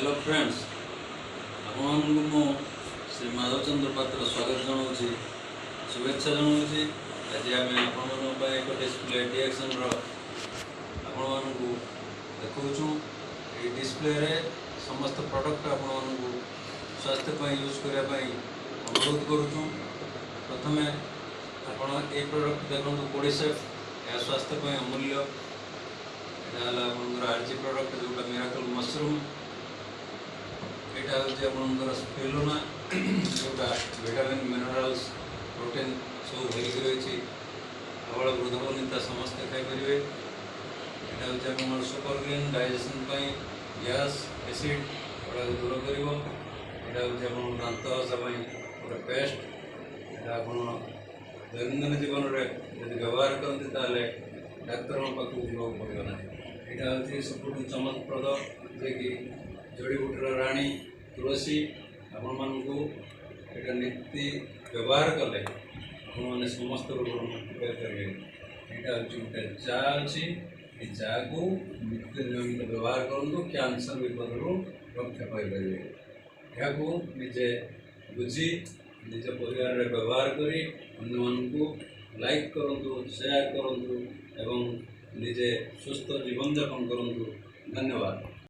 Hello friends आपको मु श्री माधवचंद्र पात्र स्वागत जनाऊँगी शुभेच्छा जनाऊँगी। आज आम आप एक डिस्प्ले डिएक्शन आपको देखु ये डिस्प्ले रे समस्त प्रोडक्ट आपको स्वास्थ्य यूज करने अनुरोध करुँ। प्रथम आप ये प्रोडक्ट देखो कोडिसेफ यह स्वास्थ्य अमूल्य यहाँ आरजी प्रोडक्ट जोटा मिराकल मशरूम यहाँ हूँ स्पिरुलिना जोटा विटामिन मिनरल्स प्रोटीन सब भरिक रही आबल वृद्ध वनिता समस्ते खाईपर। यहाँ हूँ super green digestion gas acid गुड़ा दूर कर। यहाँ हूँ दांत घसा गोटे पेस्ट यहाँ आप दैनंदिन जीवन में व्यवहार करते डाक्तर पाक जावाक पड़ो ना। यहाँ हूँ सब चमकप्रद जे कि जड़ीबूटर राणी तुलसी आपण यहाँ नीति व्यवहार कले आपने समस्त रोग मुक्ति पाइपर। यहाँ हूँ गोटे चा अच्छी चा को नित्य नियमित व्यवहार करूँ कैंसर विपद रक्षा पाइपर। यहाँ निजे बुझी निज परिवार में व्यवहार करी अन्य लाइक करूँ शेयर करूँ एवं निजे सुस्थ जीवन यापन करूँ। धन्यवाद।